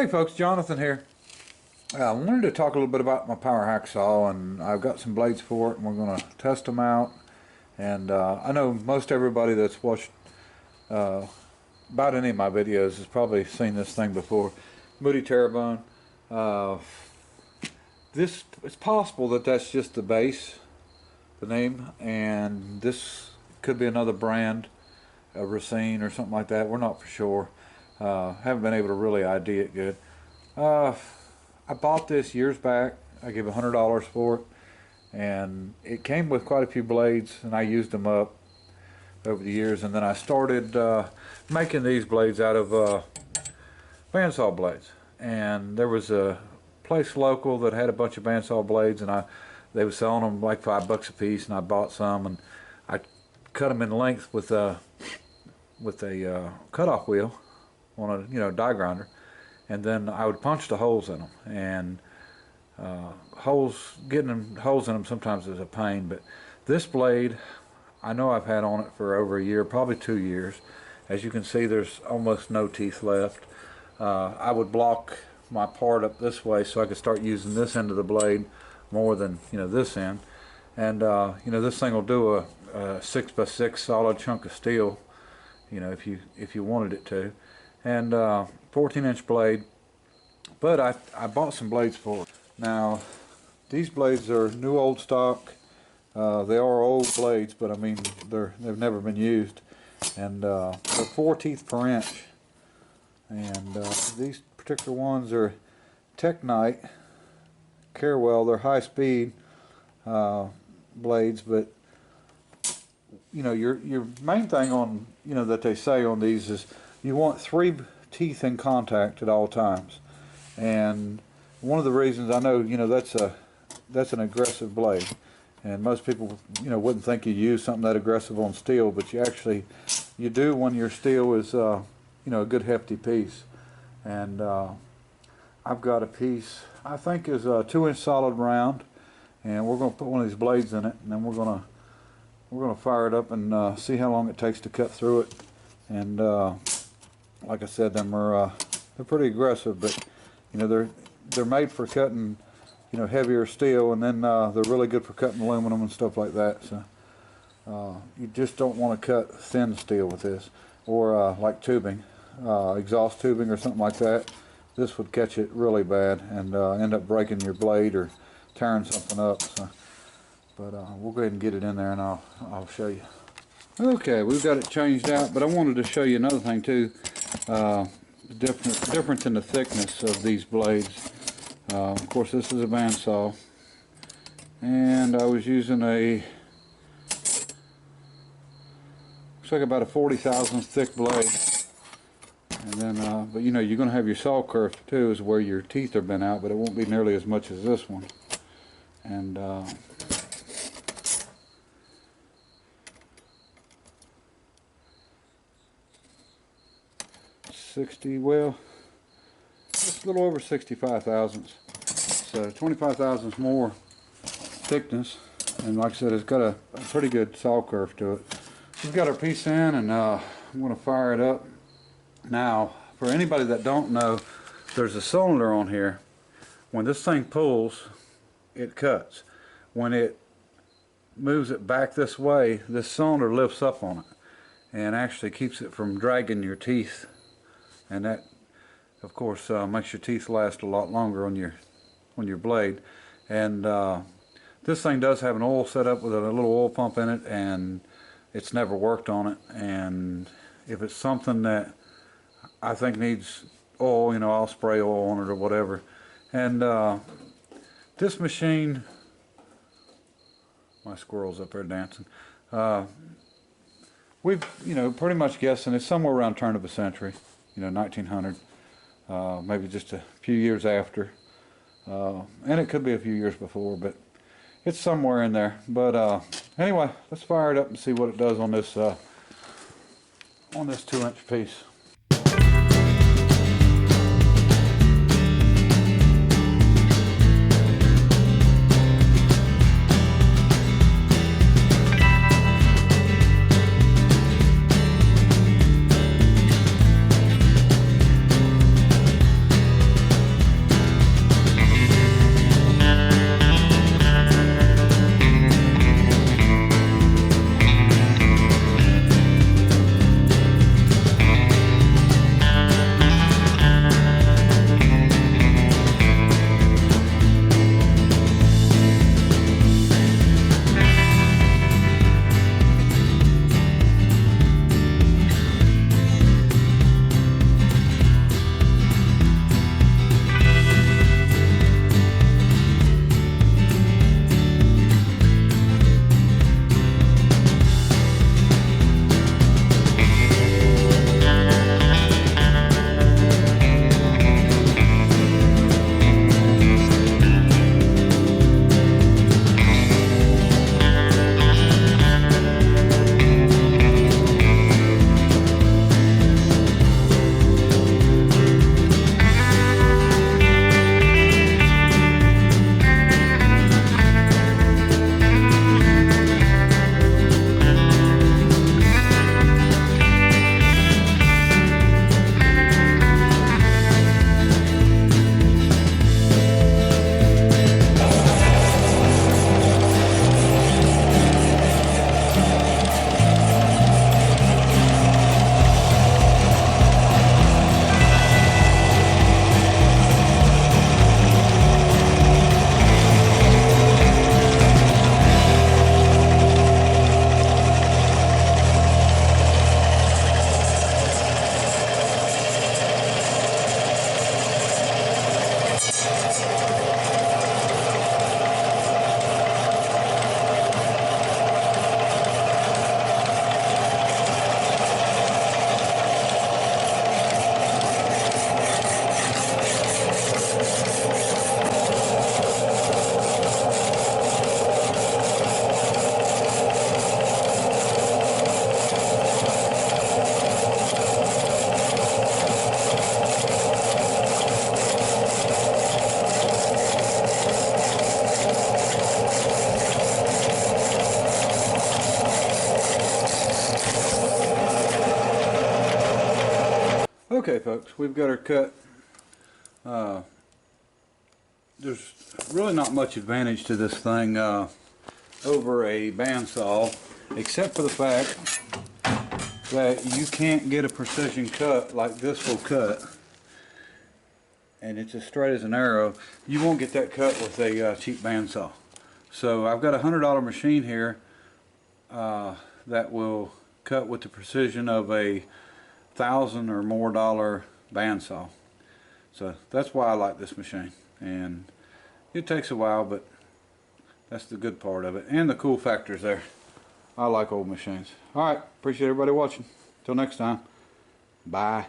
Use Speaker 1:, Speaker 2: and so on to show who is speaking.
Speaker 1: Hey folks, Jonathan here. I wanted to talk a little bit about my power hacksaw, and I've got some blades for it, and we're going to test them out. And I know most everybody that's watched about any of my videos has probably seen this thing before. Moody Terrebonne. It's possible that that's just the base, the name, and this could be another brand, a Racine or something like that. We're not for sure. Haven't been able to really ID it good. I bought this years back. I gave $100 for it, and it came with quite a few blades, and I used them up over the years. And then I started making these blades out of bandsaw blades. And there was a place local that had a bunch of bandsaw blades, and they were selling them like $5 a piece, and I bought some, and I cut them in length with a cutoff wheel on a die grinder, and then I would punch the holes in them. And getting holes in them sometimes is a pain, but this blade I know I've had on it for over a year, probably 2 years. As you can see, there's almost no teeth left. I would block my part up this way so I could start using this end of the blade more than this end. And this thing will do a 6x6 solid chunk of steel, if you wanted it to. And 14-inch blade. But I bought some blades for it. Now, these blades are new old stock. They are old blades, but I mean they've never been used. And they're 4 teeth per inch. And these particular ones are Technite Carewell. They're high speed blades, but your main thing on that they say on these is you want 3 teeth in contact at all times. And one of the reasons I know that's an aggressive blade, and most people wouldn't think you use something that aggressive on steel, but you do when your steel is a good hefty piece. And I've got a piece I think is a 2-inch solid round, and we're going to put one of these blades in it, and then we're going to fire it up and see how long it takes to cut through it. And like I said, they're pretty aggressive, but they're made for cutting heavier steel, and then they're really good for cutting aluminum and stuff like that. So you just don't want to cut thin steel with this, or like tubing, exhaust tubing or something like that. This would catch it really bad and end up breaking your blade or tearing something up. So, but we'll go ahead and get it in there, and I'll show you. Okay, we've got it changed out, but I wanted to show you another thing too. The difference in the thickness of these blades. Of course, this is a bandsaw, and I was using looks like about a 40,000th thick blade. And then, but you're going to have your saw curve too, is where your teeth are bent out, but it won't be nearly as much as this one. And 60, well, it's a little over 65 thousandths. So 25 thousandths more thickness, and like I said, it's got a pretty good saw curve to it. We've got our piece in, and I'm going to fire it up. Now, for anybody that don't know, there's a cylinder on here. When this thing pulls, it cuts. When it moves it back this way, this cylinder lifts up on it and actually keeps it from dragging your teeth. And that, of course, makes your teeth last a lot longer on your blade. And this thing does have an oil setup with a little oil pump in it, and it's never worked on it. And if it's something that I think needs oil, I'll spray oil on it or whatever. And this machine, my squirrel's up there dancing. We've pretty much guessing it's somewhere around turn of a century. 1900, maybe just a few years after, and it could be a few years before, but it's somewhere in there. But anyway, let's fire it up and see what it does on this 2-inch piece. Okay folks, we've got her cut. There's really not much advantage to this thing over a bandsaw, except for the fact that you can't get a precision cut like this will cut, and it's as straight as an arrow. You won't get that cut with a cheap bandsaw. So I've got a $100 machine here that will cut with the precision of a $1,000 or more bandsaw. So that's why I like this machine, and it takes a while, but that's the good part of it, and the cool factors there. I like old machines. Alright, appreciate everybody watching. Till next time, bye.